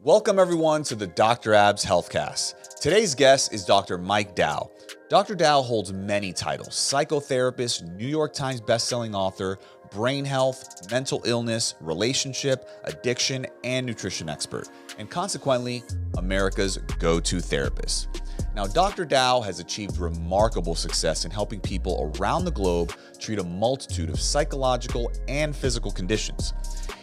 Welcome everyone to the Dr. Abs Healthcast. Today's guest is Dr. Mike Dow. Dr. Dow holds many titles: psychotherapist, New York Times bestselling author, brain health, mental illness, relationship, addiction, and nutrition expert, and consequently, America's go-to therapist. Now, Dr. Dow has achieved remarkable success in helping people around the globe treat a multitude of psychological and physical conditions.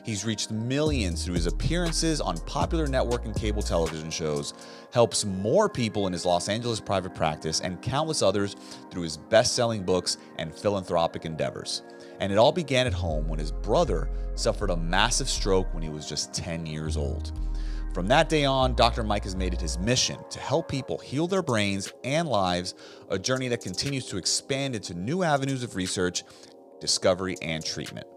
He's reached millions through his appearances on popular network and cable television shows, helps more people in his Los Angeles private practice, and countless others through his best-selling books and philanthropic endeavors. And it all began at home when his brother suffered a massive stroke when he was just 10 years old. From that day on, Dr. Mike has made it his mission to help people heal their brains and lives, a journey that continues to expand into new avenues of research, discovery, and treatment.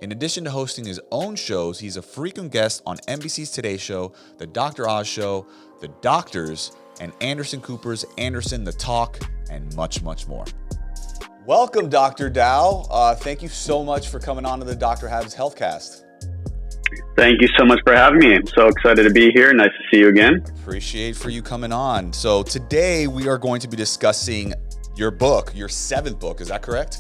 In addition to hosting his own shows, he's a frequent guest on NBC's Today Show, The Dr. Oz Show, The Doctors, and Anderson Cooper's Anderson the Talk, and much, much more. Welcome, Dr. Dow. Thank you so much for coming on to the Dr. Abs Healthcast. Thank you so much for having me. I'm so excited to be here. Nice to see you again. Appreciate for you coming on. So today we are going to be discussing your book, your 7th book. Is that correct?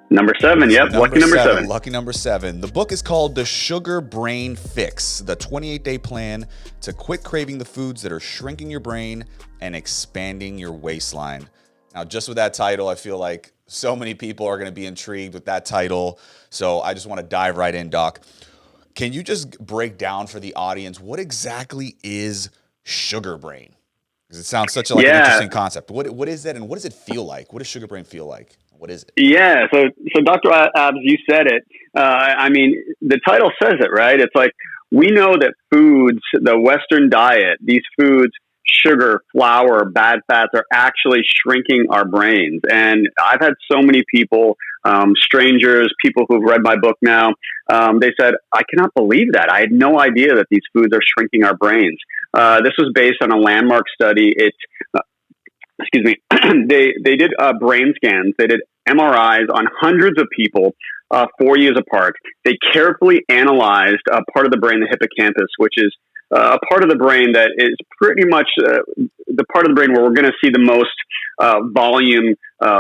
Number 7, yep. Lucky number 7. Lucky number 7. The book is called The Sugar Brain Fix, the 28-day plan to quit craving the foods that are shrinking your brain and expanding your waistline. Now, just with that title, I feel like so many people are going to be intrigued with that title. So I just want to dive right in, Doc. Can you just break down for the audience what exactly is sugar brain? Because it sounds such an interesting concept. What is that, and what does it feel like? What does sugar brain feel like? What is it? Yeah, so Dr. Abs, you said it. I mean, the title says it, right? It's like we know that foods, the Western diet, these foods, sugar, flour, bad fats are actually shrinking our brains. And I've had so many people, strangers, people who've read my book now, they said, I cannot believe that. I had no idea that these foods are shrinking our brains. This was based on a landmark study. They did brain scans. They did MRIs on hundreds of people 4 years apart. They carefully analyzed a part of the brain, the hippocampus, which is a part of the brain that is pretty much the part of the brain where we're going to see the most volume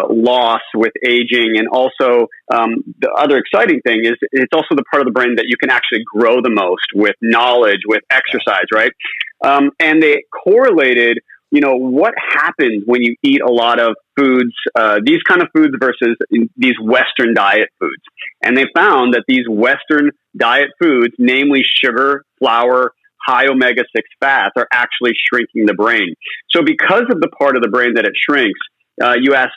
loss with aging. And also the other exciting thing is it's also the part of the brain that you can actually grow the most with knowledge, with exercise, right? And they correlated what happens when you eat a lot of foods, these kind of foods versus these Western diet foods. And they found that these Western diet foods, namely sugar, flour, high omega-6 fats, are actually shrinking the brain. So because of the part of the brain that it shrinks, you ask,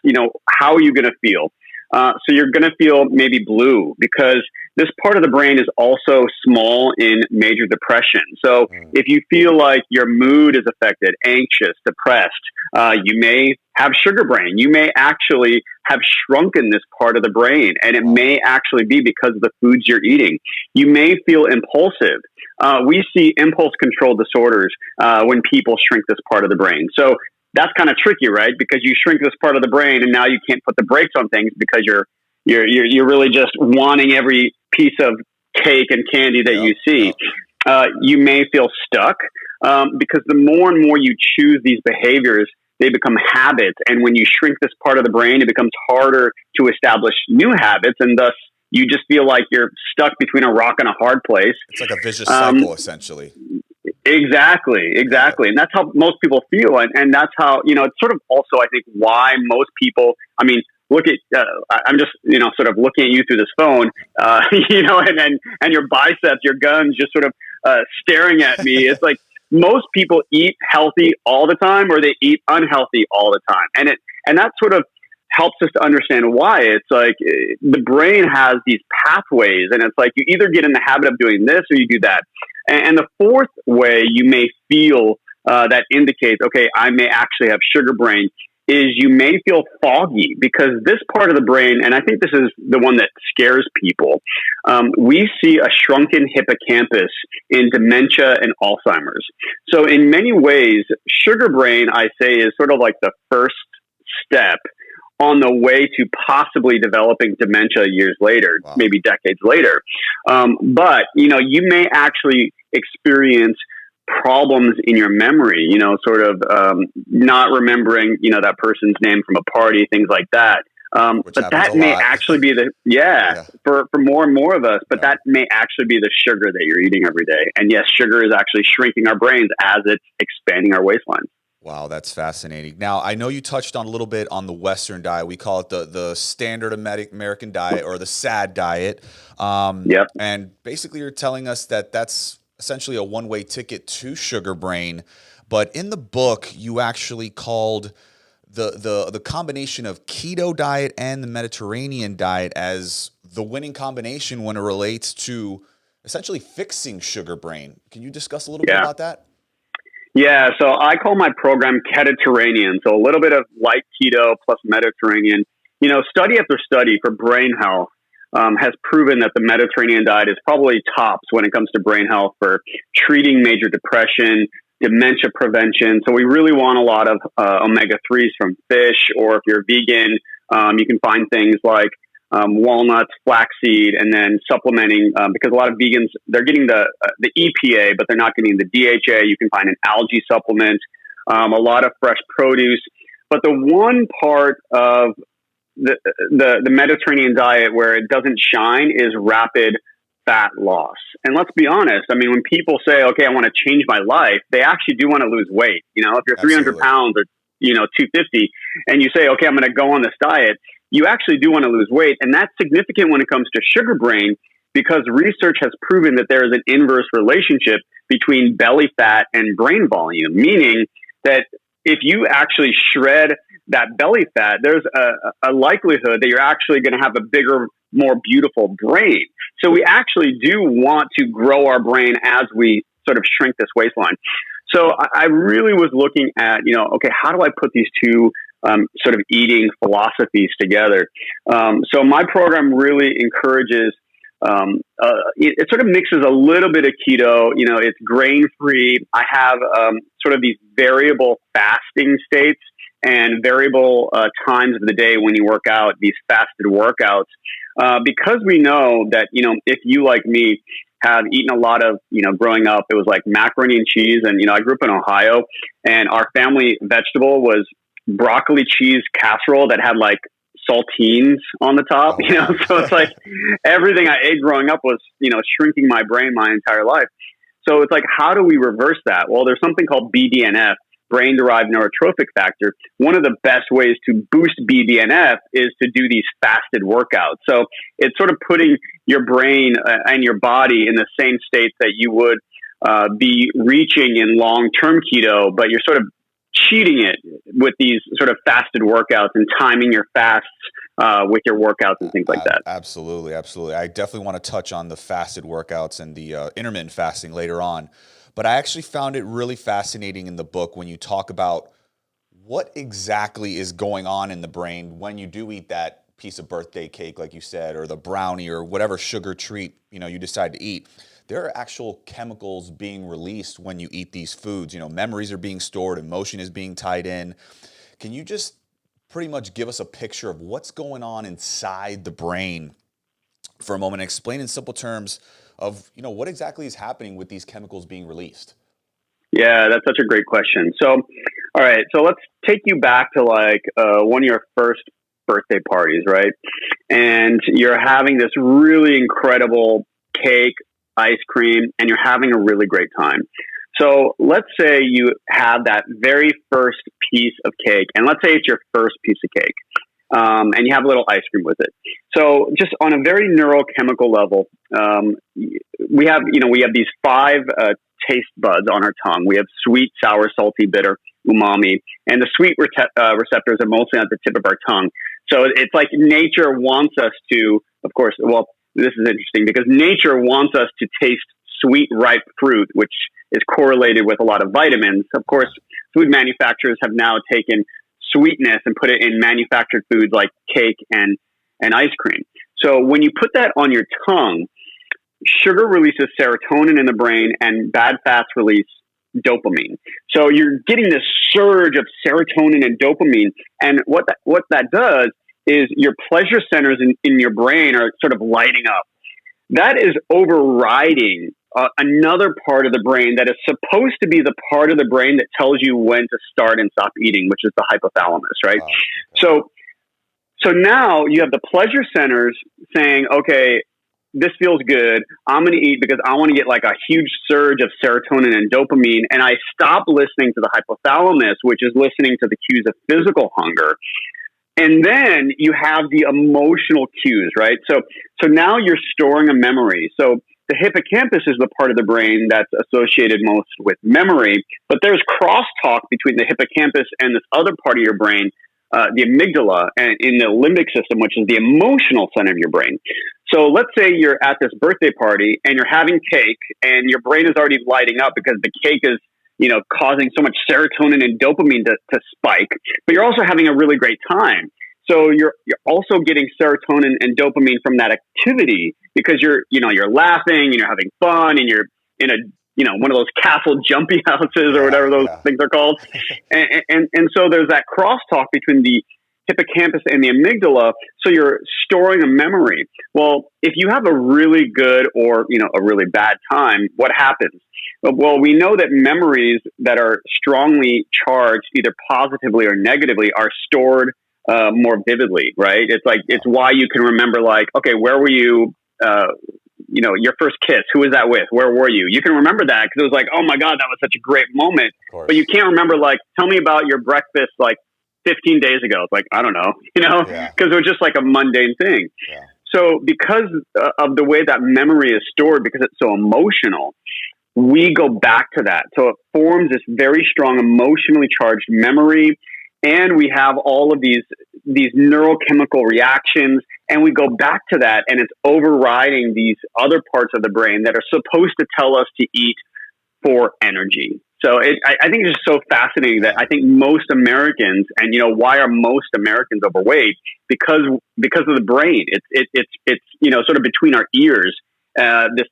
how are you going to feel? So you're going to feel maybe blue because this part of the brain is also small in major depression. So if you feel like your mood is affected, anxious, depressed, you may have sugar brain. You may actually have shrunken this part of the brain, and it may actually be because of the foods you're eating. You may feel impulsive. We see impulse control disorders when people shrink this part of the brain. So that's kind of tricky, right? Because you shrink this part of the brain, and now you can't put the brakes on things because you're really just wanting every piece of cake and candy that you see. You may feel stuck because the more and more you choose these behaviors, they become habits. And when you shrink this part of the brain, it becomes harder to establish new habits, and thus you just feel like you're stuck between a rock and a hard place. It's like a vicious cycle, essentially. Exactly. And that's how most people feel. And that's how, it's sort of also, I think, why most people, look at, I'm just, sort of looking at you through this phone, and your biceps, your guns just sort of staring at me. It's like most people eat healthy all the time, or they eat unhealthy all the time. And that sort of helps us to understand why. It's like the brain has these pathways, and it's like you either get in the habit of doing this or you do that. And the fourth way you may feel that indicates, okay, I may actually have sugar brain, is you may feel foggy because this part of the brain, and I think this is the one that scares people, we see a shrunken hippocampus in dementia and Alzheimer's. So in many ways, sugar brain, I say, is sort of like the first step on the way to possibly developing dementia years later, maybe decades later. But, you may actually experience problems in your memory, sort of not remembering, that person's name from a party, things like that. Which But happens that a may lot. actually be Yeah. for more and more of us, but Yeah. that may actually be the sugar that you're eating every day. And yes, sugar is actually shrinking our brains as it's expanding our waistlines. Wow, that's fascinating. Now, I know you touched on a little bit on the Western diet. We call it the standard American diet, or the SAD diet. Yep. And basically, you're telling us that that's essentially a one-way ticket to sugar brain. But in the book, you actually called the combination of keto diet and the Mediterranean diet as the winning combination when it relates to essentially fixing sugar brain. Can you discuss a little bit Yeah. about that? Yeah, so I call my program Mediterranean. So a little bit of light keto plus Mediterranean. Study after study for brain health has proven that the Mediterranean diet is probably tops when it comes to brain health for treating major depression, dementia prevention. So we really want a lot of omega-3s from fish, or if you're vegan, you can find things like walnuts, flaxseed, and then supplementing because a lot of vegans, they're getting the EPA, but they're not getting the DHA. You can find an algae supplement, a lot of fresh produce. But the one part of the Mediterranean diet where it doesn't shine is rapid fat loss. And let's be honest, I mean, when people say, okay, I want to change my life, they actually do want to lose weight. If you're 300 Absolutely. pounds or 250, and you say, okay, I'm going to go on this diet, you actually do want to lose weight. And that's significant when it comes to sugar brain, because research has proven that there is an inverse relationship between belly fat and brain volume, meaning that if you actually shred that belly fat, there's a likelihood that you're actually going to have a bigger, more beautiful brain. So we actually do want to grow our brain as we sort of shrink this waistline. So I really was looking at, okay, how do I put these two sort of eating philosophies together? So my program really encourages, it sort of mixes a little bit of keto, it's grain free. I have sort of these variable fasting states and variable times of the day when you work out, these fasted workouts, because we know that, if you, like me, have eaten a lot of, growing up, it was like macaroni and cheese. And, I grew up in Ohio, and our family vegetable was broccoli cheese casserole that had like saltines on the top, Oh, wow. so it's like everything I ate growing up was, shrinking my brain my entire life. So it's like, how do we reverse that? Well, there's something called BDNF, brain-derived neurotrophic factor. One of the best ways to boost BDNF is to do these fasted workouts. So it's sort of putting your brain and your body in the same state that you would be reaching in long-term keto, but you're sort of cheating it with these sort of fasted workouts and timing your fasts with your workouts and things like that. Absolutely. Absolutely. I definitely want to touch on the fasted workouts and the intermittent fasting later on. But I actually found it really fascinating in the book when you talk about what exactly is going on in the brain when you do eat that piece of birthday cake, like you said, or the brownie or whatever sugar treat, you decide to eat. There are actual chemicals being released when you eat these foods. Memories are being stored, emotion is being tied in. Can you just pretty much give us a picture of what's going on inside the brain for a moment and explain in simple terms of, what exactly is happening with these chemicals being released? Yeah, that's such a great question. So, all right, so let's take you back to like one of your first birthday parties, right? And you're having this really incredible cake, ice cream, and you're having a really great time. So let's say you have that very first piece of cake, and let's say it's your first piece of cake, and you have a little ice cream with it. So just on a very neurochemical level, we have these five taste buds on our tongue. We have sweet, sour, salty, bitter, umami, and the sweet receptors are mostly at the tip of our tongue. So it's like nature wants us to, of course, well, this is interesting because nature wants us to taste sweet, ripe fruit, which is correlated with a lot of vitamins. Of course, food manufacturers have now taken sweetness and put it in manufactured foods like cake and ice cream. So when you put that on your tongue, sugar releases serotonin in the brain and bad fats release dopamine. So you're getting this surge of serotonin and dopamine. And what that does is your pleasure centers in your brain are sort of lighting up. That is overriding another part of the brain that is supposed to be the part of the brain that tells you when to start and stop eating, which is the hypothalamus, right? Wow. Okay. So now you have the pleasure centers saying, okay, this feels good. I'm going to eat because I want to get like a huge surge of serotonin and dopamine. And I stop listening to the hypothalamus, which is listening to the cues of physical hunger. And then you have the emotional cues, right? So now you're storing a memory. So the hippocampus is the part of the brain that's associated most with memory, but there's crosstalk between the hippocampus and this other part of your brain, the amygdala, and in the limbic system, which is the emotional center of your brain. So let's say you're at this birthday party and you're having cake and your brain is already lighting up because the cake is, causing so much serotonin and dopamine to spike, but you're also having a really great time. So you're also getting serotonin and dopamine from that activity because you're laughing and you're having fun and you're in a, one of those castle jumpy houses or whatever those things are called. and so there's that crosstalk between the hippocampus and the amygdala. So you're storing a memory. Well, if you have a really good or, a really bad time, what happens? Well, we know that memories that are strongly charged, either positively or negatively, are stored more vividly, right? It's why you can remember, like, okay, where were you, your first kiss, who was that with? Where were you? You can remember that because it was like, oh my God, that was such a great moment. But you can't remember, like, tell me about your breakfast, like 15 days ago. It's like, I don't know, because it was just like a mundane thing. Yeah. So because of the way that memory is stored, because it's so emotional, we go back to that. So it forms this very strong emotionally charged memory. And we have all of these neurochemical reactions, and we go back to that, and it's overriding these other parts of the brain that are supposed to tell us to eat for energy. So I think it's just so fascinating that I think most Americans, and why are most Americans overweight? Because of the brain. It's sort of between our ears.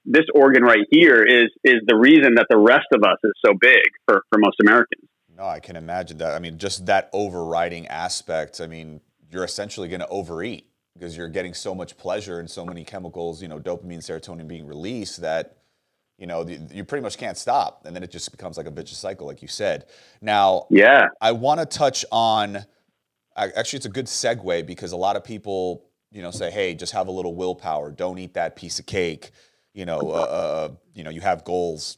This organ right here is the reason that the rest of us is so big for most Americans. No, I can imagine that. I mean, just that overriding aspect. I mean, you're essentially going to overeat because you're getting so much pleasure and so many chemicals, dopamine, serotonin being released that, you pretty much can't stop. And then it just becomes like a vicious cycle, like you said. Now, I want to touch on, actually, it's a good segue because a lot of people, say, hey, just have a little willpower. Don't eat that piece of cake. You have goals,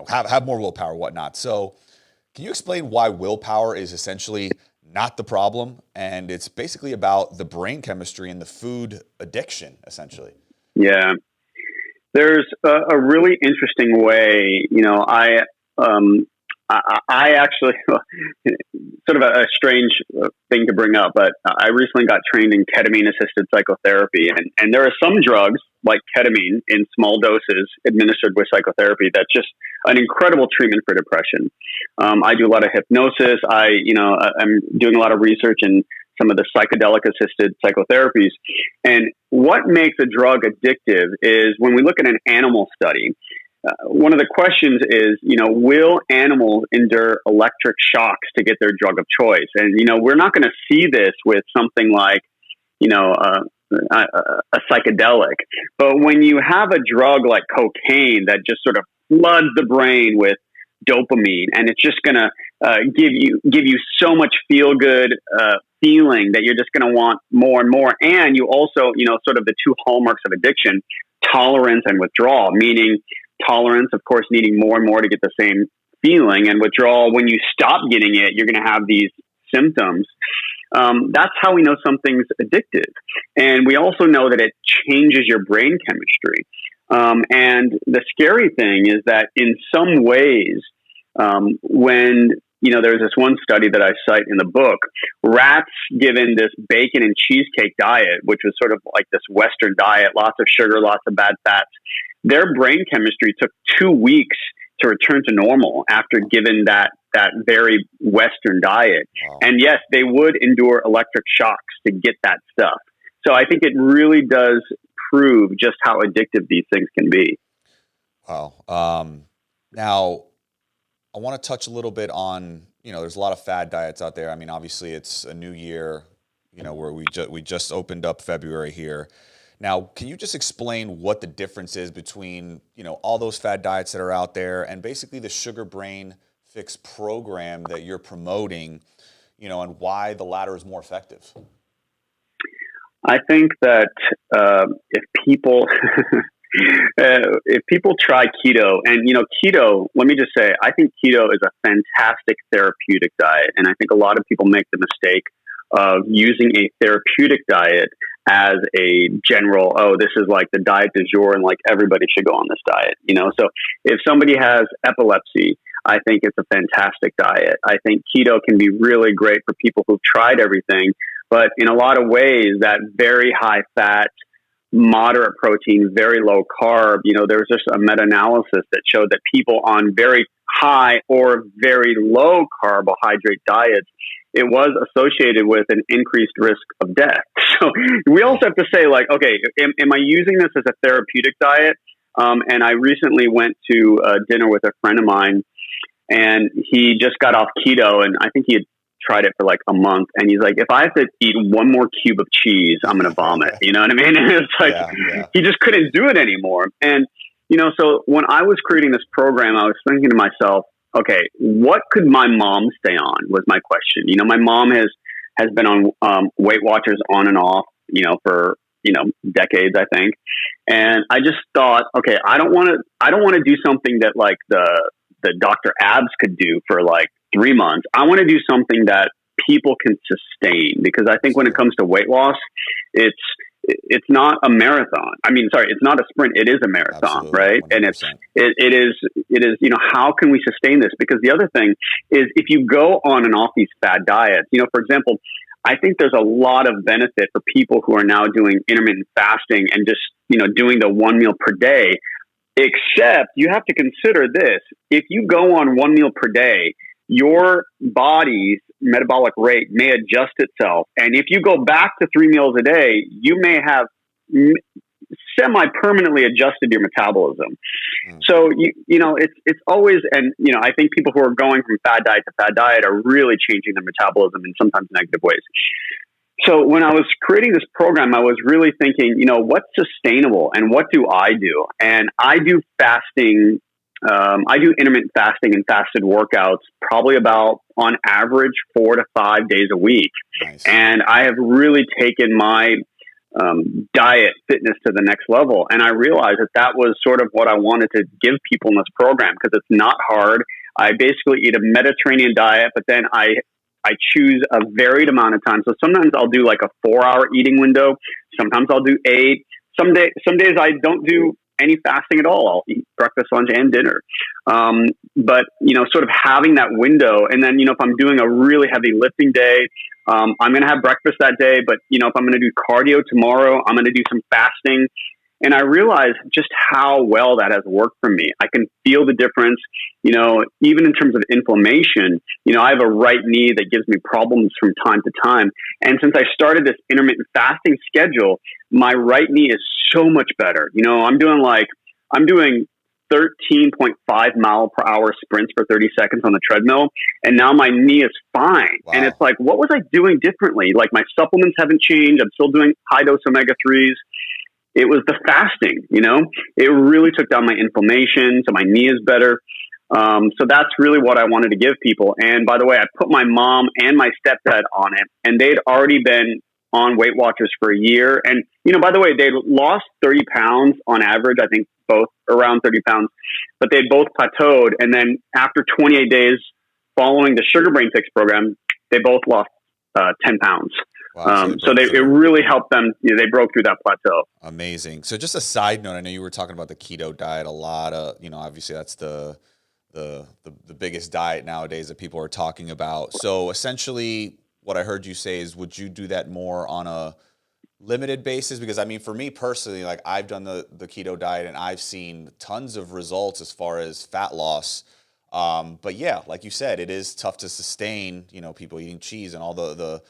have more willpower, whatnot. So, can you explain why willpower is essentially not the problem, and it's basically about the brain chemistry and the food addiction, essentially? Yeah, there's a really interesting way. I actually sort of a strange thing to bring up, but I recently got trained in ketamine-assisted psychotherapy, and there are some drugs like ketamine in small doses administered with psychotherapy that's just an incredible treatment for depression. I do a lot of hypnosis. I'm doing a lot of research in some of the psychedelic-assisted psychotherapies, and what makes a drug addictive is when we look at an animal study. One of the questions is, will animals endure electric shocks to get their drug of choice? And, we're not going to see this with something like, a psychedelic. But when you have a drug like cocaine that just sort of floods the brain with dopamine, and it's just going to give you so much feel good feeling that you're just going to want more and more. And you also, sort of the two hallmarks of addiction, tolerance and withdrawal, meaning tolerance, of course, needing more and more to get the same feeling, and withdrawal, when you stop getting it, you're going to have these symptoms. That's how we know something's addictive. And we also know that it changes your brain chemistry. And the scary thing is that in some ways, when, there's this one study that I cite in the book, rats given this bacon and cheesecake diet, which was sort of like this Western diet, lots of sugar, lots of bad fats, their brain chemistry took 2 weeks to return to normal after given that very Western diet. Wow. And yes, they would endure electric shocks to get that stuff. So I think it really does prove just how addictive these things can be. Wow. Now, I want to touch a little bit on, there's a lot of fad diets out there. I mean, obviously it's a new year, where we just opened up February here. Now, can you just explain what the difference is between, all those fad diets that are out there and basically the Sugar Brain Fix program that you're promoting, and why the latter is more effective? I think that if people if people try keto, and keto, let me just say, I think keto is a fantastic therapeutic diet, and I think a lot of people make the mistake of using a therapeutic diet as a general, oh, this is like the diet du jour, and like everybody should go on this diet. So if somebody has epilepsy, I think it's a fantastic diet. I think keto can be really great for people who've tried everything, but in a lot of ways, that very high fat, moderate protein, very low carb, there was just a meta-analysis that showed that people on very high or very low carbohydrate diets, it was associated with an increased risk of death. So we also have to say, like, okay, am I using this as a therapeutic diet? And I recently went to dinner with a friend of mine, and he just got off keto, and I think he had tried it for like a month, and he's like, if I have to eat one more cube of cheese, I'm going to vomit. You know what I mean? And it's like, he just couldn't do it anymore. And, so when I was creating this program, I was thinking to myself, okay, what could my mom stay on was my question. My mom has been on Weight Watchers on and off, for, decades, I think. And I just thought, okay, I don't want to do something that like the Dr. Abs could do for like 3 months. I want to do something that people can sustain, because I think when it comes to weight loss, it's not a marathon. I mean, sorry, it's not a sprint. It is a marathon, absolutely, right? 100%. And it is, how can we sustain this? Because the other thing is, if you go on and off these fad diets, for example, I think there's a lot of benefit for people who are now doing intermittent fasting and just, doing the one meal per day. Except you have to consider this. If you go on one meal per day, your body's metabolic rate may adjust itself. And if you go back to 3 meals a day, you may have semi-permanently adjusted your metabolism. So, it's always, and, I think people who are going from fad diet to fad diet are really changing their metabolism in sometimes negative ways. So when I was creating this program, I was really thinking, what's sustainable and what do I do? And I do fasting. I do intermittent fasting and fasted workouts probably about, on average, 4 to 5 days a week. Nice. And I have really taken my diet fitness to the next level. And I realized that was sort of what I wanted to give people in this program, because it's not hard. I basically eat a Mediterranean diet, but then I choose a varied amount of time. So sometimes I'll do like a 4-hour eating window. Sometimes I'll do 8. Some days I don't do any fasting at all. I'll eat breakfast, lunch, and dinner. But, sort of having that window. And then, if I'm doing a really heavy lifting day, I'm going to have breakfast that day. But, if I'm going to do cardio tomorrow, I'm going to do some fasting. And I realized just how well that has worked for me. I can feel the difference, even in terms of inflammation. I have a right knee that gives me problems from time to time. And since I started this intermittent fasting schedule, my right knee is so much better. I'm doing 13.5 mile per hour sprints for 30 seconds on the treadmill. And now my knee is fine. Wow. And it's like, what was I doing differently? Like, my supplements haven't changed. I'm still doing high dose omega-3s. It was the fasting, it really took down my inflammation. So my knee is better. So that's really what I wanted to give people. And by the way, I put my mom and my stepdad on it, and they'd already been on Weight Watchers for a year. And, by the way, they lost 30 pounds on average, I think both around 30 pounds, but they both plateaued. And then after 28 days following the Sugar Brain Fix program, they both lost 10 pounds. Wow, it really helped them. They broke through that plateau. Amazing. So just a side note, I know you were talking about the keto diet a lot. Obviously that's the biggest diet nowadays that people are talking about. So essentially what I heard you say is, would you do that more on a limited basis? Because I mean, for me personally, like, I've done the keto diet and I've seen tons of results as far as fat loss. But yeah, like you said, it is tough to sustain, people eating cheese and all the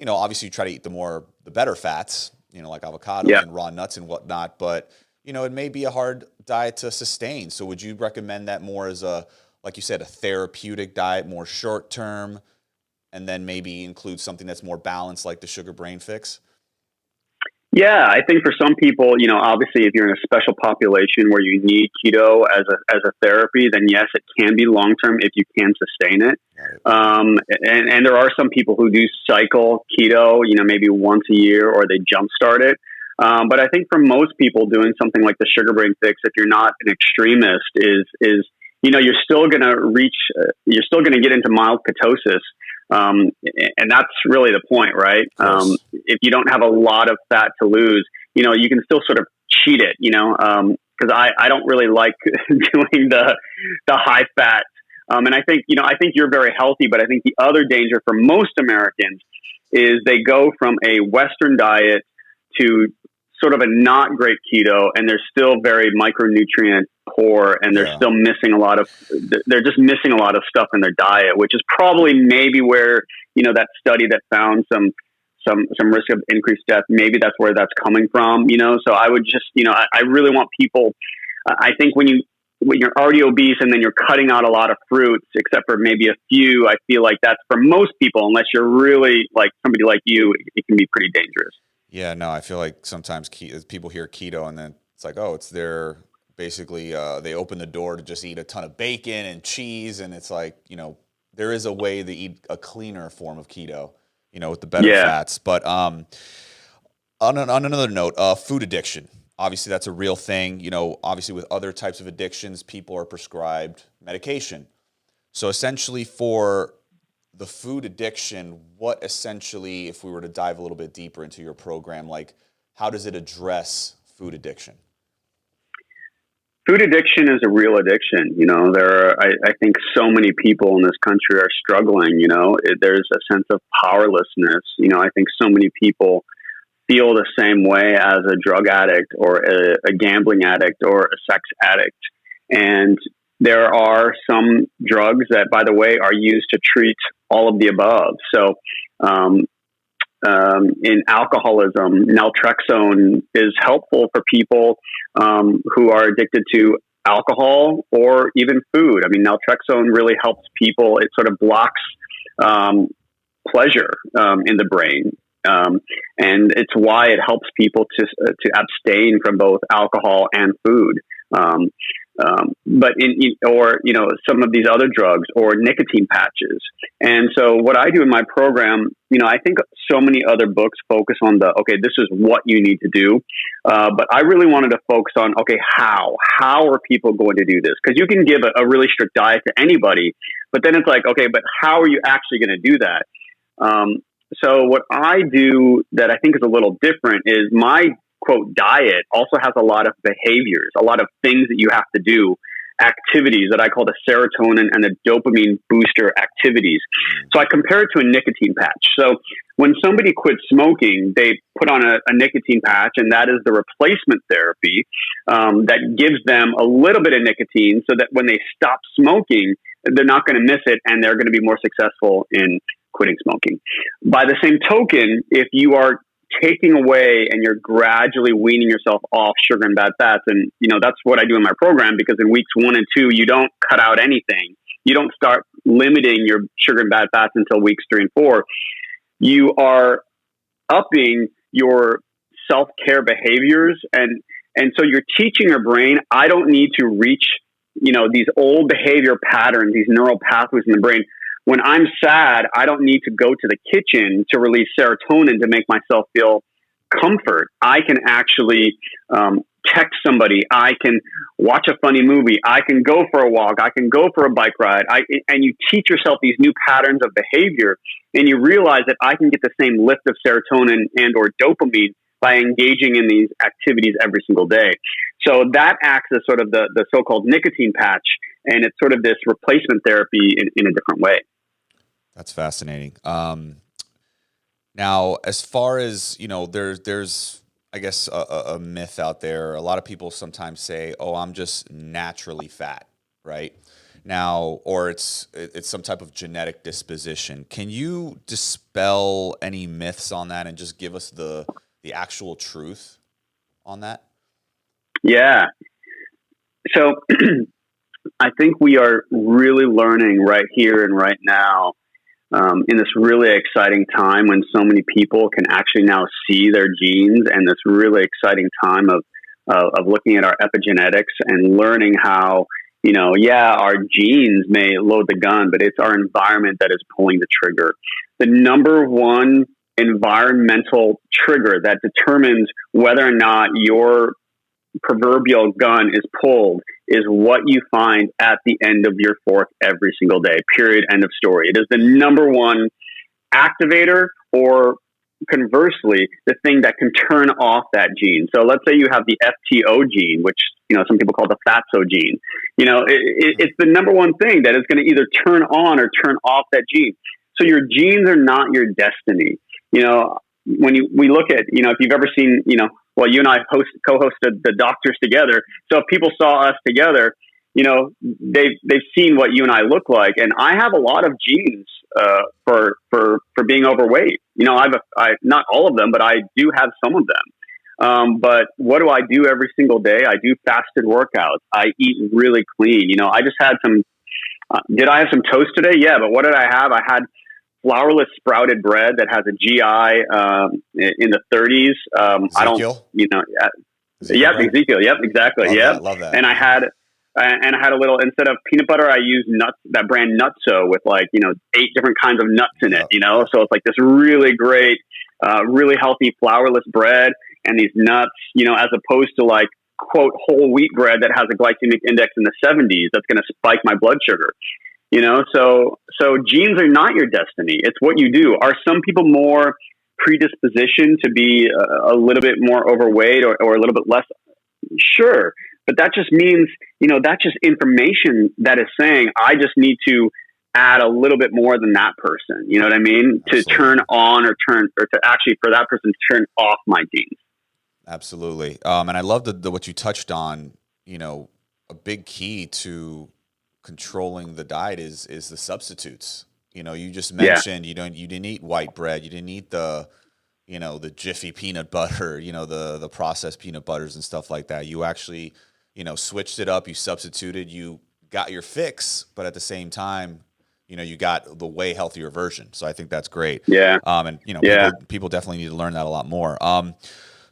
obviously you try to eat the better fats, like avocado and raw nuts and whatnot, but, it may be a hard diet to sustain. So would you recommend that more as like you said, a therapeutic diet, more short term, and then maybe include something that's more balanced, like the Sugar Brain Fix? Yeah, I think for some people, obviously, if you're in a special population where you need keto as a therapy, then yes, it can be long term if you can sustain it. Right. And there are some people who do cycle keto, maybe once a year, or they jumpstart it. But I think for most people, doing something like the sugar brain fix, if you're not an extremist, is you're still going to you're still going to get into mild ketosis. And that's really the point, right? If you don't have a lot of fat to lose, you can still sort of cheat it, because I don't really like doing the high fat. And I think you're very healthy, but I think the other danger for most Americans is they go from a Western diet to sort of a not great keto, and they're still very micronutrient poor, and they're still missing they're just missing a lot of stuff in their diet, which is probably maybe where, that study that found some risk of increased death, maybe that's where that's coming from, so I would just, I really want people, I think when you're already obese and then you're cutting out a lot of fruits, except for maybe a few, I feel like that's for most people, unless you're really like somebody like you, it can be pretty dangerous. Yeah, no, I feel like sometimes people hear keto and then it's like, oh, it's their basically they open the door to just eat a ton of bacon and cheese, and it's like, there is a way to eat a cleaner form of keto, with the better fats. But on another note, food addiction. Obviously, that's a real thing. Obviously with other types of addictions, people are prescribed medication. So essentially for the food addiction, what essentially, if we were to dive a little bit deeper into your program, like how does it address food addiction? Food addiction is a real addiction. I think so many people in this country are struggling. There's a sense of powerlessness. I think so many people feel the same way as a drug addict or a gambling addict or a sex addict. And there are some drugs that, by the way, are used to treat all of the above. So, in alcoholism, naltrexone is helpful for people who are addicted to alcohol or even food. I mean, naltrexone really helps people. It sort of blocks pleasure in the brain. And it's why it helps people to abstain from both alcohol and food. But some of these other drugs or nicotine patches. And so what I do in my program, I think so many other books focus on this is what you need to do. But I really wanted to focus on, how are people going to do this? Because you can give a really strict diet to anybody, but then it's like, but how are you actually going to do that? So what I do that I think is a little different is my quote diet also has a lot of behaviors, a lot of things that you have to do, activities that I call the serotonin and the dopamine booster activities. So I compare it to a nicotine patch. So when somebody quits smoking, they put on a nicotine patch, and that is the replacement therapy that gives them a little bit of nicotine so that when they stop smoking, they're not going to miss it, and they're going to be more successful in quitting smoking. By the same token, if you are taking away and you're gradually weaning yourself off sugar and bad fats, and that's what I do in my program, because in weeks 1 and 2, you don't cut out anything. You don't start limiting your sugar and bad fats until weeks 3 and 4. You are upping your self-care behaviors, and so you're teaching your brain, I don't need to reach these old behavior patterns, these neural pathways in the brain. When I'm sad, I don't need to go to the kitchen to release serotonin to make myself feel comfort. I can actually text somebody. I can watch a funny movie. I can go for a walk. I can go for a bike ride. And you teach yourself these new patterns of behavior, and you realize that I can get the same lift of serotonin and or dopamine by engaging in these activities every single day. So that acts as sort of the so-called nicotine patch, and it's sort of this replacement therapy in a different way. That's fascinating. Now, as far as, there's, I guess, a myth out there. A lot of people sometimes say, oh, I'm just naturally fat, right? Now, or it's some type of genetic disposition. Can you dispel any myths on that and just give us the actual truth on that? Yeah. So I think we are really learning right here and right now in this really exciting time when so many people can actually now see their genes, and this really exciting time of looking at our epigenetics and learning how, our genes may load the gun, but it's our environment that is pulling the trigger. The number one environmental trigger that determines whether or not your proverbial gun is pulled is what you find at the end of your fork every single day, period, end of story. It is the number one activator, or conversely, the thing that can turn off that gene. So let's say you have the FTO gene, which, some people call the fatso gene. It's the number one thing that is going to either turn on or turn off that gene. So your genes are not your destiny. When we look at, if you've ever seen, well, you and I co-hosted the Doctors together. So if people saw us together, they've seen what you and I look like, and I have a lot of genes for being overweight. I not all of them, but I do have some of them. But what do I do every single day? I do fasted workouts. I eat really clean. I just had some. Did I have some toast today? Yeah, but what did I have? I had flourless sprouted bread that has a GI in the 30s. Ezekiel? Ezekiel. Yep, exactly. Love that. And I had a little, instead of peanut butter, I used nuts, that brand Nutso with 8 different kinds of nuts in it, So it's like this really great, really healthy flourless bread and these nuts, as opposed to quote, whole wheat bread that has a glycemic index in the 70s that's going to spike my blood sugar. So genes are not your destiny. It's what you do. Are some people more predisposition to be a little bit more overweight or a little bit less? Sure. But that just means, that's just information that is saying, I just need to add a little bit more than that person. You know what I mean? Absolutely. To turn on or to actually for that person to turn off my genes. Absolutely. And I love what you touched on, a big key to controlling the diet is the substitutes. You just mentioned you didn't eat white bread, you didn't eat the Jiffy peanut butter, the processed peanut butters and stuff like that. You actually switched it up, you substituted, you got your fix, but at the same time you got the way healthier version. So I think that's great. People definitely need to learn that a lot more.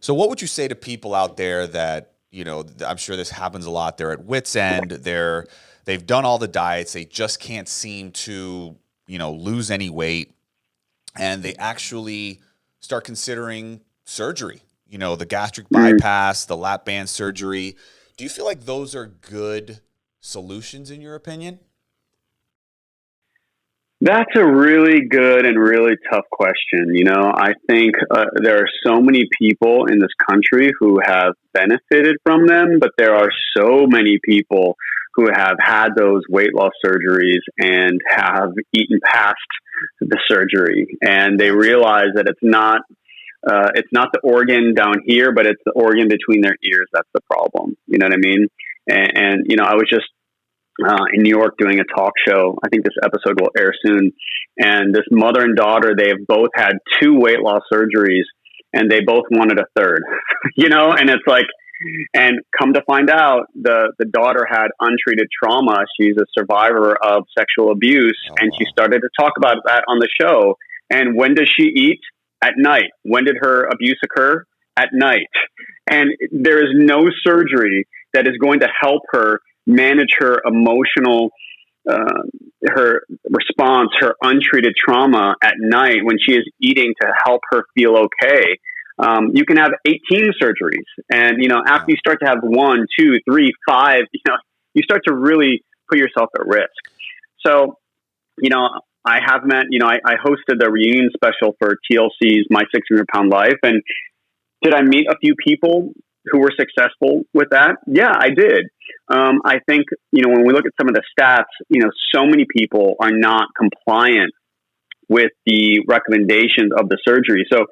So what would you say to people out there that I'm sure this happens a lot, they're at wit's end, they've done all the diets, they just can't seem to, lose any weight, and they actually start considering surgery, the gastric bypass, the lap band surgery. Do you feel like those are good solutions in your opinion? That's a really good and really tough question. I think there are so many people in this country who have benefited from them, but there are so many people who have had those weight loss surgeries and have eaten past the surgery, and they realize that it's not the organ down here, but it's the organ between their ears that's the problem. You know what I mean? And I was just in New York doing a talk show. I think this episode will air soon. And this mother and daughter, they have both had 2 weight loss surgeries, and they both wanted a third. And it's like, and come to find out, the daughter had untreated trauma. She's a survivor of sexual abuse, and she started to talk about that on the show. And when does she eat? At night. When did her abuse occur? At night. And there is no surgery that is going to help her manage her emotional, her response, her untreated trauma at night when she is eating to help her feel okay. You can have 18 surgeries, and after you start to have 1, 2, 3, 5, you start to really put yourself at risk. So, I have met, I hosted the reunion special for TLC's My 600-Pound Life, and did I meet a few people who were successful with that? Yeah, I did. I think, when we look at some of the stats, so many people are not compliant with the recommendations of the surgery. So,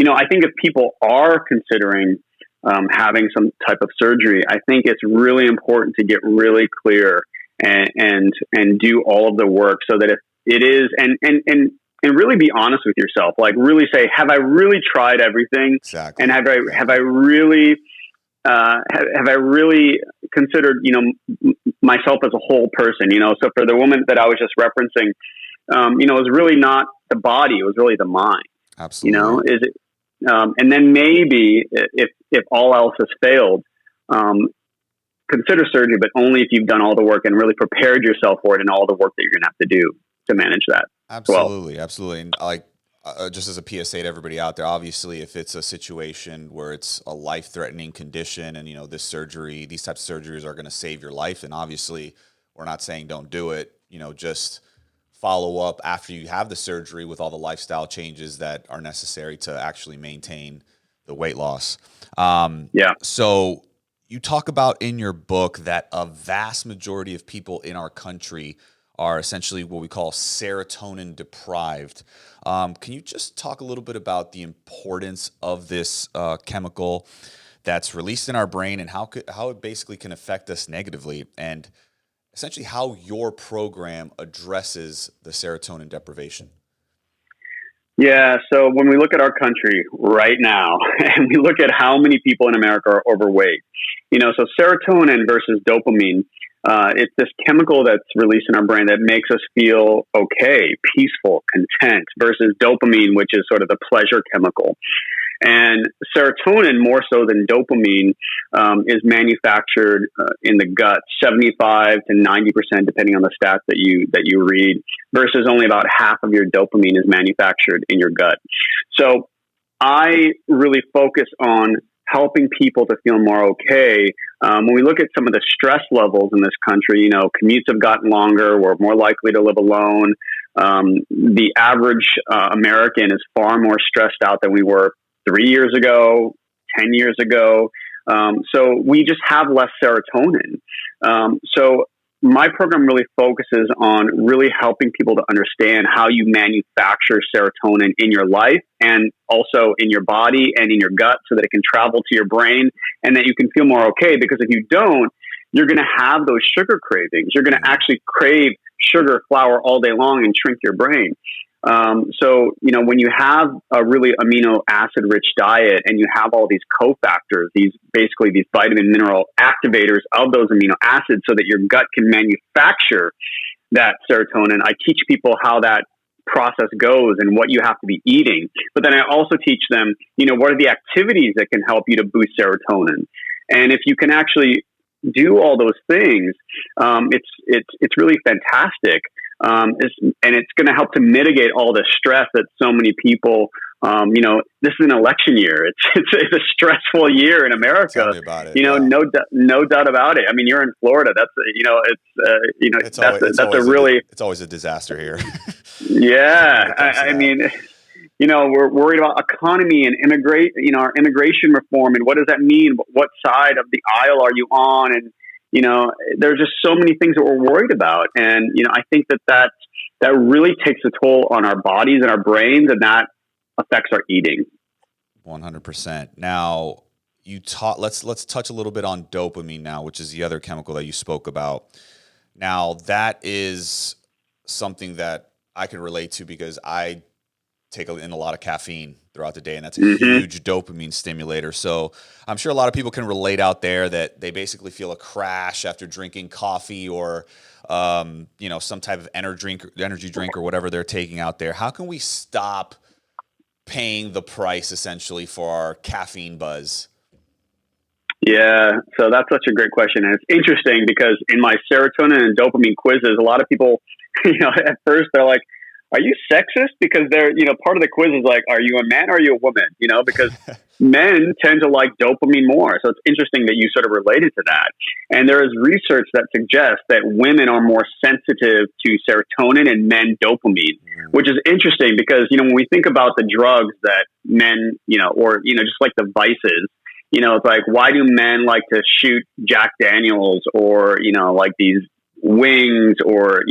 I think if people are considering having some type of surgery, I think it's really important to get really clear and do all of the work so that if it is, and really be honest with yourself, like really say, have I really tried everything? Exactly. And have I really considered, myself as a whole person, so for the woman that I was just referencing, it was really not the body; it was really the mind. Absolutely. Is it? And then maybe if all else has failed, consider surgery, but only if you've done all the work and really prepared yourself for it and all the work that you're going to have to do to manage that. Absolutely. Absolutely. And like, just as a PSA to everybody out there, obviously, if it's a situation where it's a life-threatening condition and, these types of surgeries are going to save your life, and obviously we're not saying don't do it, just follow up after you have the surgery with all the lifestyle changes that are necessary to actually maintain the weight loss. So you talk about in your book that a vast majority of people in our country are essentially what we call serotonin deprived. Can you just talk a little bit about the importance of this chemical that's released in our brain and how it basically can affect us negatively, and essentially how your program addresses the serotonin deprivation? Yeah. So when we look at our country right now and we look at how many people in America are overweight, so serotonin versus dopamine, it's this chemical that's released in our brain that makes us feel okay, peaceful, content, versus dopamine, which is sort of the pleasure chemical. And serotonin, more so than dopamine, is manufactured in the gut, 75 to 90%, depending on the stats that you read, versus only about half of your dopamine is manufactured in your gut. So I really focus on helping people to feel more okay. When we look at some of the stress levels in this country, commutes have gotten longer. We're more likely to live alone. The average American is far more stressed out than we were 3 years ago, 10 years ago. So we just have less serotonin. So my program really focuses on really helping people to understand how you manufacture serotonin in your life and also in your body and in your gut so that it can travel to your brain and that you can feel more okay. Because if you don't, you're going to have those sugar cravings. You're going to actually crave sugar, flour all day long and shrink your brain. So, when you have a really amino acid rich diet and you have all these cofactors, these vitamin mineral activators of those amino acids so that your gut can manufacture that serotonin, I teach people how that process goes and what you have to be eating. But then I also teach them, what are the activities that can help you to boost serotonin? And if you can actually do all those things, it's really fantastic. And it's going to help to mitigate all the stress that so many people, this is an election year. It's a stressful year in America. Tell me about it. No doubt about it. I mean, you're in Florida. It's always a disaster here. Yeah. I mean, we're worried about economy and our immigration reform. And what does that mean? What side of the aisle are you on? And, there's just so many things that we're worried about. And, I think that really takes a toll on our bodies and our brains, and that affects our eating. 100%. Now, let's touch a little bit on dopamine now, which is the other chemical that you spoke about. Now, that is something that I can relate to because I take in a lot of caffeine throughout the day, and that's a huge dopamine stimulator. So I'm sure a lot of people can relate out there that they basically feel a crash after drinking coffee or, some type of energy drink or whatever they're taking out there. How can we stop paying the price essentially for our caffeine buzz? Yeah, so that's such a great question. And it's interesting because in my serotonin and dopamine quizzes, a lot of people, at first they're like, are you sexist? Because they're, part of the quiz is like, are you a man or are you a woman? Because men tend to like dopamine more. So it's interesting that you sort of related to that. And there is research that suggests that women are more sensitive to serotonin and men dopamine, which is interesting because, when we think about the drugs that men, or, just like the vices, it's like, why do men like to shoot Jack Daniels or, like these wings, or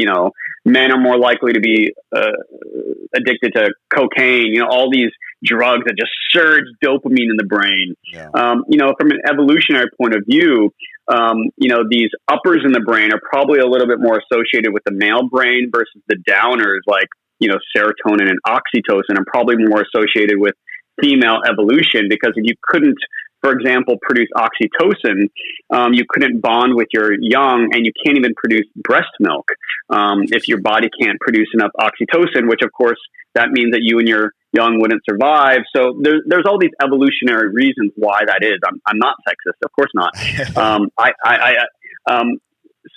men are more likely to be addicted to cocaine, all these drugs that just surge dopamine in the brain. From an evolutionary point of view, these uppers in the brain are probably a little bit more associated with the male brain versus the downers like serotonin and oxytocin are probably more associated with female evolution, because if you couldn't for example, produce oxytocin, you couldn't bond with your young, and you can't even produce breast milk if your body can't produce enough oxytocin, which of course that means that you and your young wouldn't survive. So there's all these evolutionary reasons why that is. I'm not sexist, of course not.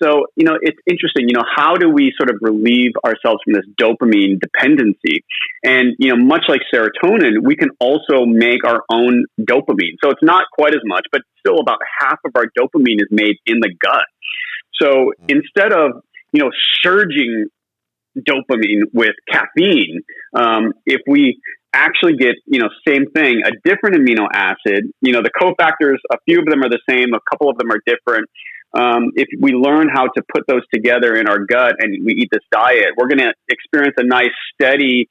So, it's interesting, how do we sort of relieve ourselves from this dopamine dependency? And, much like serotonin, we can also make our own dopamine. So it's not quite as much, but still about half of our dopamine is made in the gut. So instead of, surging dopamine with caffeine, if we actually get, same thing, a different amino acid, the cofactors, a few of them are the same, a couple of them are different. If we learn how to put those together in our gut and we eat this diet, we're going to experience a nice steady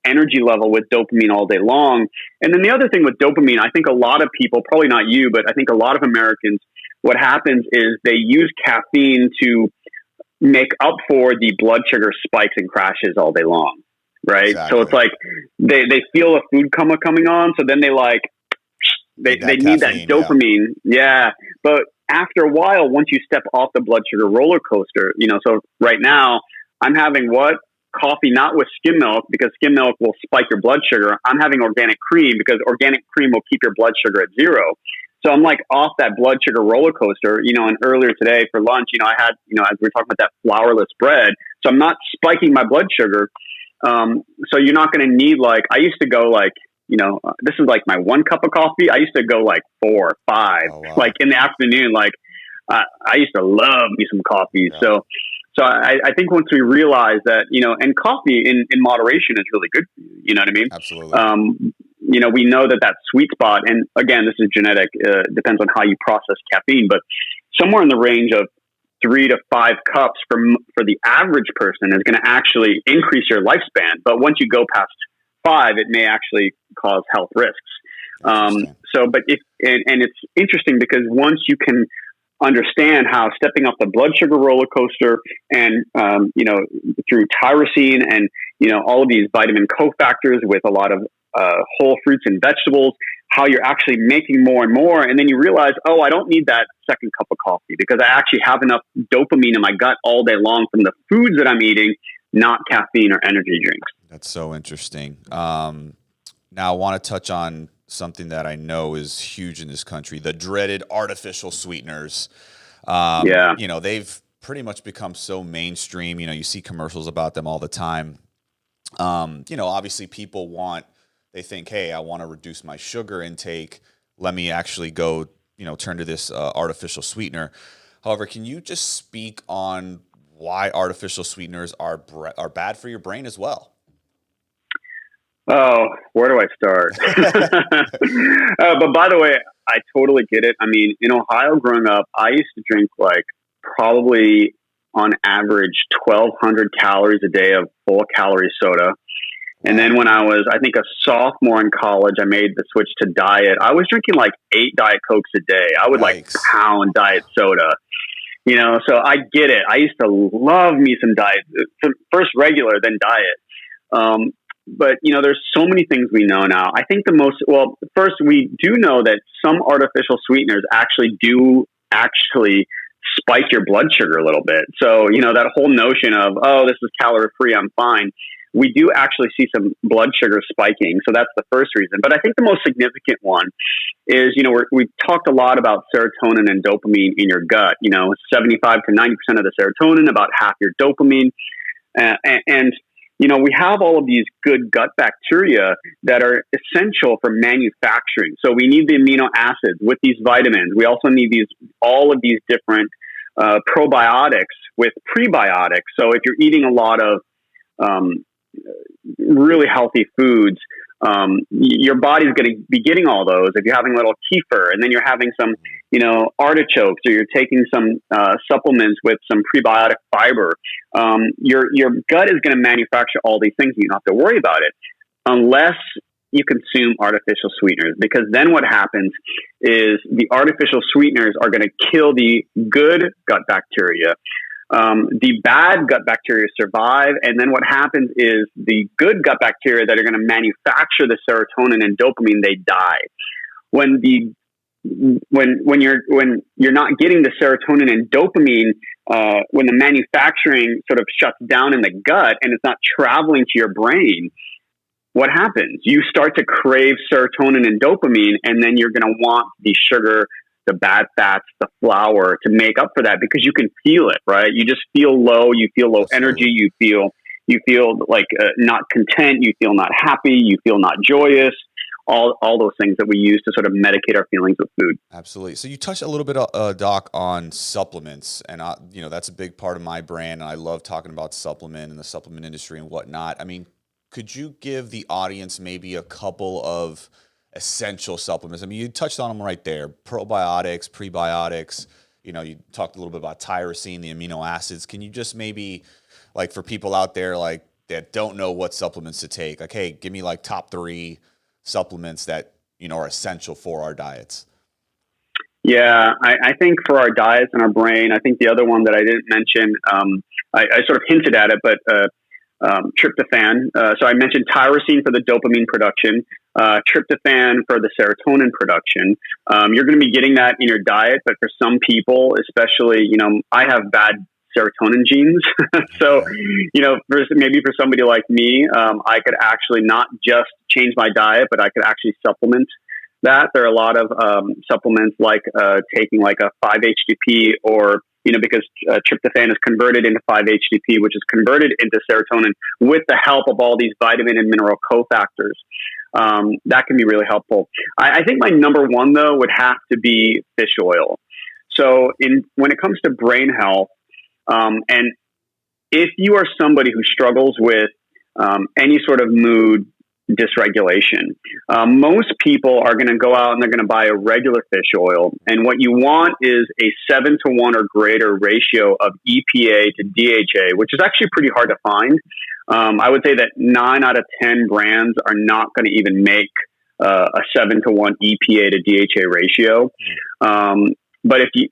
energy level with dopamine all day long. And then the other thing with dopamine, I think a lot of people, probably not you, but I think a lot of Americans, what happens is they use caffeine to make up for the blood sugar spikes and crashes all day long. Right. Exactly. So it's like they feel a food coma coming on. So then they need that dopamine. Yeah. But after a while, once you step off the blood sugar roller coaster, so right now I'm having coffee, not with skim milk, because skim milk will spike your blood sugar. I'm having organic cream because organic cream will keep your blood sugar at zero. So I'm like off that blood sugar roller coaster, and earlier today for lunch, I had, as we were talking about that flourless bread. So I'm not spiking my blood sugar. So you're not going to need I used to go this is like my 1 cup of coffee. I used to go 4 or 5, in the afternoon. I used to love me some coffee. Yeah. So I think once we realize that, and coffee in moderation is really good for you. You know what I mean? Absolutely. We know that sweet spot, and again, this is genetic, depends on how you process caffeine, but somewhere in the range of 3 to 5 cups for the average person is going to actually increase your lifespan. But once you go past 5, it may actually cause health risks. It's interesting because once you can understand how stepping off the blood sugar roller coaster and, through tyrosine and, all of these vitamin cofactors with a lot of whole fruits and vegetables, how you're actually making more and more. And then you realize, I don't need that second cup of coffee because I actually have enough dopamine in my gut all day long from the foods that I'm eating, not caffeine or energy drinks. That's so interesting. Now I want to touch on something that I know is huge in this country, the dreaded artificial sweeteners. They've pretty much become so mainstream. You see commercials about them all the time. Obviously people they think, hey, I want to reduce my sugar intake. Let me actually go, turn to this artificial sweetener. However, can you just speak on why artificial sweeteners are bad for your brain as well? Oh, where do I start? But by the way, I totally get it. I mean, in Ohio growing up, I used to drink probably on average 1,200 calories a day of full calorie soda. And then when I was, I think, a sophomore in college, I made the switch to diet. I was drinking 8 Diet Cokes a day. I would pound diet soda. So I get it. I used to love me some diet, first regular, then diet. But, there's so many things we know now. I think first we do know that some artificial sweeteners actually spike your blood sugar a little bit. So, that whole notion of, this is calorie free, I'm fine. We do actually see some blood sugar spiking. So that's the first reason. But I think the most significant one is, we've talked a lot about serotonin and dopamine in your gut, 75 to 90% of the serotonin, about half your dopamine. And we have all of these good gut bacteria that are essential for manufacturing. So we need the amino acids with these vitamins. We also need all of these different probiotics with prebiotics. So if you're eating a lot of really healthy foods, your body's going to be getting all those. If you're having a little kefir and then you're having some, artichokes, or you're taking some supplements with some prebiotic fiber, your gut is going to manufacture all these things. You don't have to worry about it unless you consume artificial sweeteners, because then what happens is the artificial sweeteners are going to kill the good gut bacteria. The bad gut bacteria survive, and then what happens is the good gut bacteria that are going to manufacture the serotonin and dopamine, they die. when you're not getting the serotonin and dopamine, when the manufacturing sort of shuts down in the gut and it's not traveling to your brain, what happens? You start to crave serotonin and dopamine, and then you're going to want the sugar, the bad fats, the flour to make up for that, because you can feel it, right? You just feel low. You feel low energy. You feel like not content. You feel not happy. You feel not joyous. All those things that we use to sort of medicate our feelings with food. Absolutely. So you touched a little bit, Doc, on supplements, and that's a big part of my brand. And I love talking about supplement and the supplement industry and whatnot. I mean, could you give the audience maybe a couple of essential supplements? I mean, you touched on them right there: probiotics, prebiotics. You talked a little bit about tyrosine, the amino acids. Can you just maybe, like, for people out there like that don't know what supplements to take, like, hey, give me like top 3 supplements that are essential for our diets? Yeah, I think for our diets and our brain, I think the other one that I didn't mention, I sort of hinted at it, but tryptophan. So I mentioned tyrosine for the dopamine production, tryptophan for the serotonin production. You're going to be getting that in your diet, but for some people, especially, I have bad serotonin genes. So, maybe for somebody like me, I could actually not just change my diet, but I could actually supplement that. There are a lot of supplements like taking like a 5-HTP, or because tryptophan is converted into 5-HTP, which is converted into serotonin with the help of all these vitamin and mineral cofactors. That can be really helpful. I think my number one, though, would have to be fish oil. So when it comes to brain health, and if you are somebody who struggles with any sort of mood dysregulation, most people are going to go out and they're going to buy a regular fish oil. And what you want is a 7-to-1 or greater ratio of EPA to DHA, which is actually pretty hard to find. I would say that 9 out of 10 brands are not going to even make a 7-to-1 EPA to DHA ratio. But you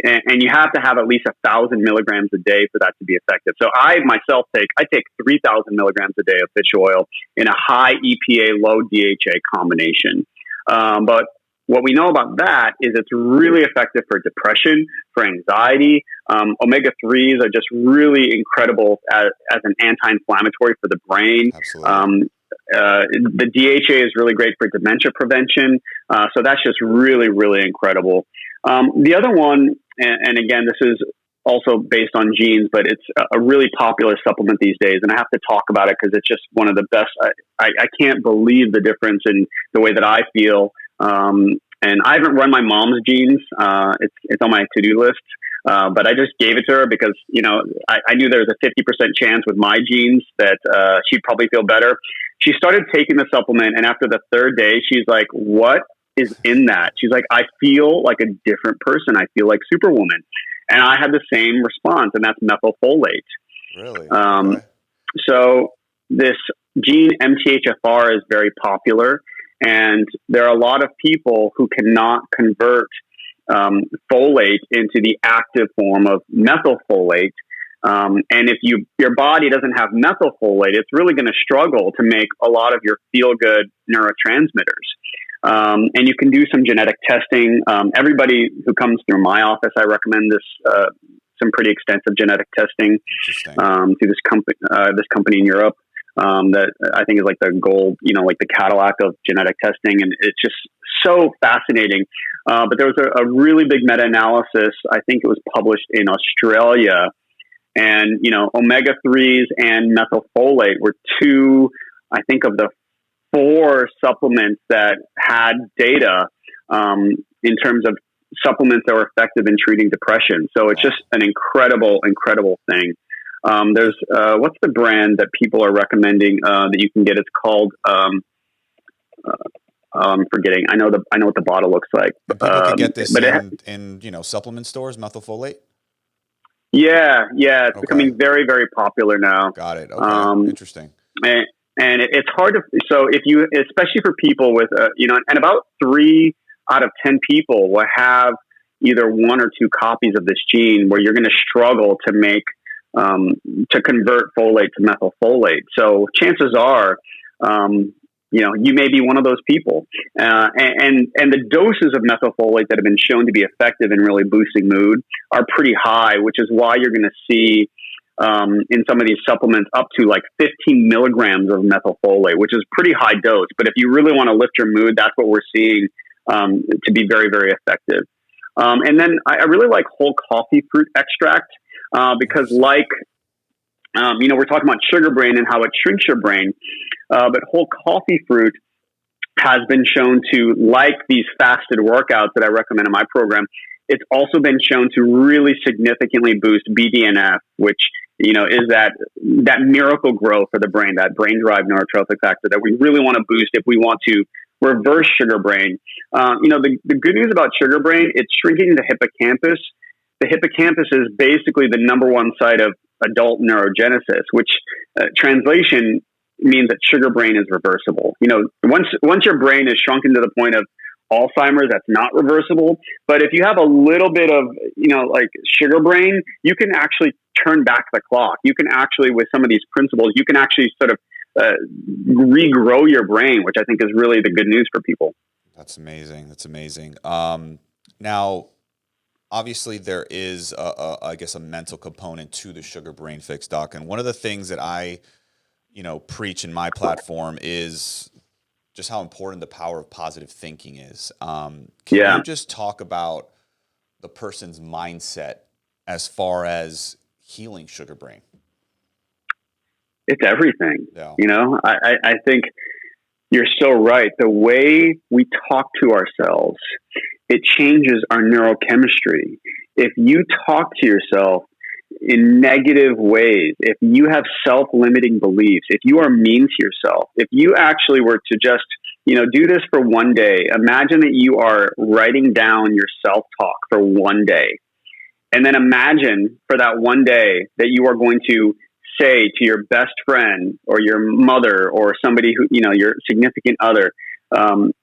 have to have at least 1,000 milligrams a day for that to be effective. So I myself take 3,000 milligrams a day of fish oil in a high EPA, low DHA combination. But what we know about that is it's really effective for depression, for anxiety. Omega-3s are just really incredible as an anti-inflammatory for the brain. Absolutely. The DHA is really great for dementia prevention. So that's just really, really incredible. The other one, and again, this is also based on genes, but it's a really popular supplement these days, and I have to talk about it because it's just one of the best. I can't believe the difference in the way that I feel. And I haven't run my mom's genes. It's on my to-do list. But I just gave it to her because, I knew there was a 50% chance with my genes that she'd probably feel better. She started taking the supplement, and after the 3rd day, she's like, "What is in that?" She's like, "I feel like a different person. I feel like Superwoman." And I had the same response, and that's methylfolate. Really? Okay. So this gene MTHFR is very popular, and there are a lot of people who cannot convert folate into the active form of methylfolate. And if your body doesn't have methylfolate, it's really going to struggle to make a lot of your feel-good neurotransmitters. And you can do some genetic testing. Everybody who comes through my office, I recommend some pretty extensive genetic testing through this company in Europe that I think is like the gold, like the Cadillac of genetic testing, and it's just so fascinating. But there was a really big meta-analysis. I think it was published in Australia, and omega-3s and methylfolate were 2, I think, of the 4 supplements that had data in terms of supplements that were effective in treating depression. So it's just an incredible, incredible thing. There's what's the brand that people are recommending that you can get? It's called I'm forgetting. I know what the bottle looks like. And people can get this in supplement stores, methylfolate. Yeah, it's becoming very, very popular now. Got it. Okay, interesting. And it's hard to, so if you, especially for people with, and about 3 out of 10 people will have either 1 or 2 copies of this gene where you're going to struggle to make, to convert folate to methylfolate. So chances are, you may be one of those people. And the doses of methylfolate that have been shown to be effective in really boosting mood are pretty high, which is why you're going to see in some of these supplements up to like 15 milligrams of methylfolate, which is pretty high dose. But if you really want to lift your mood, that's what we're seeing to be very, very effective. And then I really like whole coffee fruit extract because we're talking about sugar brain and how it shrinks your brain. But whole coffee fruit has been shown to, like these fasted workouts that I recommend in my program, it's also been shown to really significantly boost BDNF, which, is that miracle growth for the brain, that brain-derived neurotrophic factor that we really want to boost if we want to reverse sugar brain. The good news about sugar brain, it's shrinking the hippocampus. The hippocampus is basically the number one site of adult neurogenesis, which translation means that sugar brain is reversible. Once your brain is shrunken to the point of Alzheimer's, that's not reversible. But if you have a little bit of, like sugar brain, you can actually turn back the clock. You can actually, with some of these principles, you can actually sort of regrow your brain, which I think is really the good news for people. That's amazing. Now, obviously, there is, I guess, a mental component to the sugar brain fix, Doc. And one of the things that I, preach in my platform is just how important the power of positive thinking is. Can you just talk about the person's mindset as far as healing sugar brain? It's everything. Yeah. I think you're so right. The way we talk to ourselves, it changes our neurochemistry. If you talk to yourself in negative ways, if you have self-limiting beliefs, if you are mean to yourself, if you actually were to just, do this for one day, imagine that you are writing down your self-talk for one day. And then imagine for that one day that you are going to say to your best friend or your mother or somebody who, your significant other,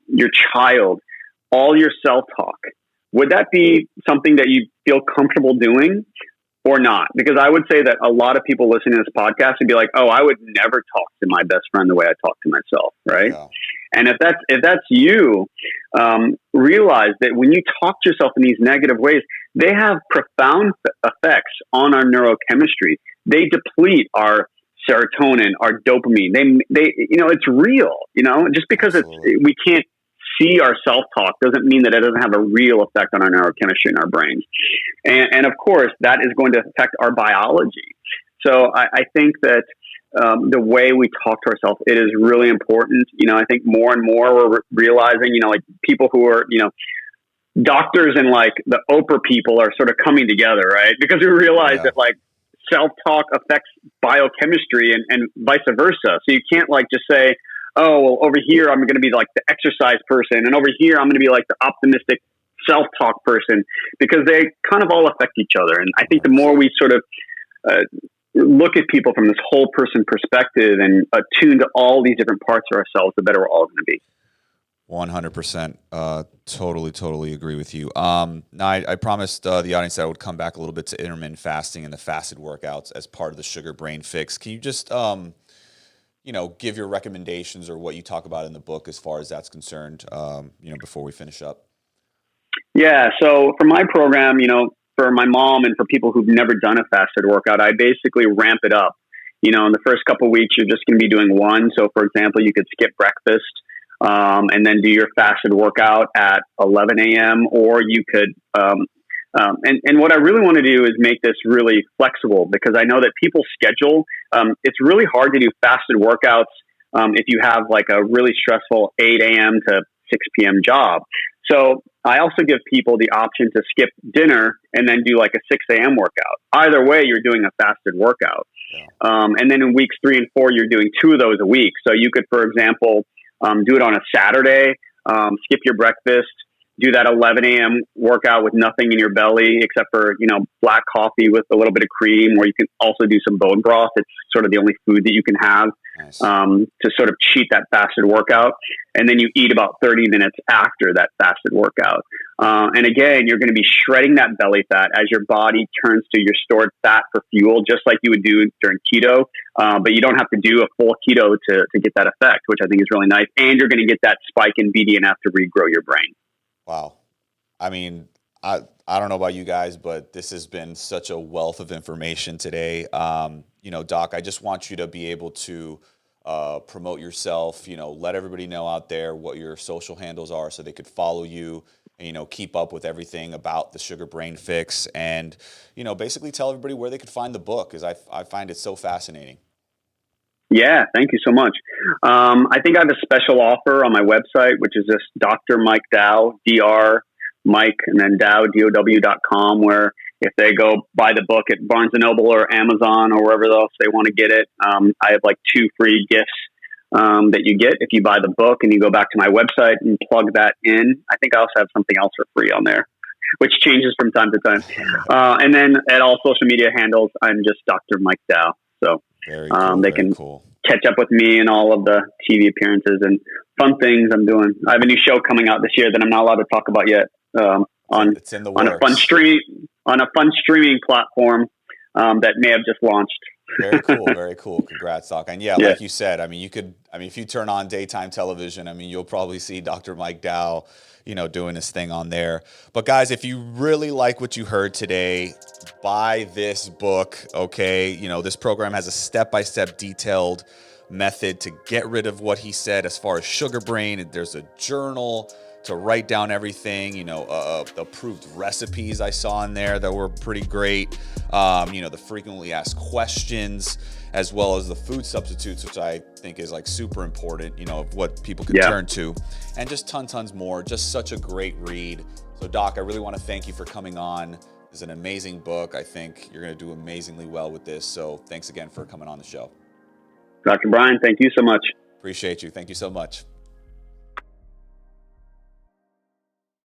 your child, all your self-talk. Would that be something that you feel comfortable doing or not? Because I would say that a lot of people listening to this podcast would be like, oh, I would never talk to my best friend the way I talk to myself. Right. Yeah. And if that's you, realize that when you talk to yourself in these negative ways, they have profound effects on our neurochemistry. They deplete our serotonin, our dopamine. They it's real. Just because we can't see our self-talk doesn't mean that it doesn't have a real effect on our neurochemistry in our brains. And of course, that is going to affect our biology. So I think that the way we talk to ourselves, it is really important. I think more and more we're realizing, like people who are, doctors and like the Oprah people are sort of coming together, right? Because we realize that like self-talk affects biochemistry and vice versa. So you can't like just say, oh, well, over here, I'm going to be like the exercise person. And over here, I'm going to be like the optimistic self-talk person, because they kind of all affect each other. And I think the more we sort of look at people from this whole person perspective and attune to all these different parts of ourselves, the better we're all going to be. 100%. Totally agree with you. Now, I promised the audience that I would come back a little bit to intermittent fasting and the fasted workouts as part of the sugar brain fix. Can you just, give your recommendations or what you talk about in the book as far as that's concerned, before we finish up? Yeah. So for my program, for my mom and for people who've never done a fasted workout, I basically ramp it up. In the first couple of weeks, you're just going to be doing one. So for example, you could skip breakfast, and then do your fasted workout at 11 a.m. Or you could, and what I really want to do is make this really flexible, because I know that people schedule. It's really hard to do fasted workouts if you have like a really stressful 8 a.m. to 6 p.m. job. So I also give people the option to skip dinner and then do like a 6 a.m. workout. Either way, you're doing a fasted workout. Yeah. And then in weeks 3 and 4, you're doing 2 of those a week. So you could, for example, do it on a Saturday, skip your breakfast, do that 11 a.m. workout with nothing in your belly except for, black coffee with a little bit of cream, or you can also do some bone broth. It's sort of the only food that you can have. Nice. To sort of cheat that fasted workout. And then you eat about 30 minutes after that fasted workout. And again, you're going to be shredding that belly fat as your body turns to your stored fat for fuel, just like you would do during keto. But you don't have to do a full keto to get that effect, which I think is really nice. And you're going to get that spike in BDNF to regrow your brain. Wow. I mean, I don't know about you guys, but this has been such a wealth of information today. Doc, I just want you to be able to promote yourself, let everybody know out there what your social handles are so they could follow you and, keep up with everything about the Sugar Brain Fix and, basically tell everybody where they could find the book, because I find it so fascinating. Yeah, thank you so much. I think I have a special offer on my website, which is this Dr. Mike Dow, Dr. Mike, and then Dow, DOW.com, where if they go buy the book at Barnes & Noble or Amazon or wherever else they want to get it, I have like 2 free gifts that you get if you buy the book and you go back to my website and plug that in. I think I also have something else for free on there, which changes from time to time. And then at all social media handles, I'm just Dr. Mike Dow. So they can catch up with me and all of the TV appearances and fun things I'm doing. I have a new show coming out this year that I'm not allowed to talk about yet. On a fun streaming platform that may have just launched. Very cool. Very cool. Congrats, Doc. And yeah, like you said, if you turn on daytime television, you'll probably see Dr. Mike Dow, doing his thing on there. But guys, if you really like what you heard today, buy this book. Okay. This program has a step-by-step detailed method to get rid of what he said as far as sugar brain. There's a journal to write down everything, approved recipes I saw in there that were pretty great. The frequently asked questions, as well as the food substitutes, which I think is like super important, of what people can turn to, and just tons more. Just such a great read. So Doc, I really want to thank you for coming on. It's an amazing book. I think you're going to do amazingly well with this. So thanks again for coming on the show. Dr. Bryan, thank you so much. Appreciate you. Thank you so much.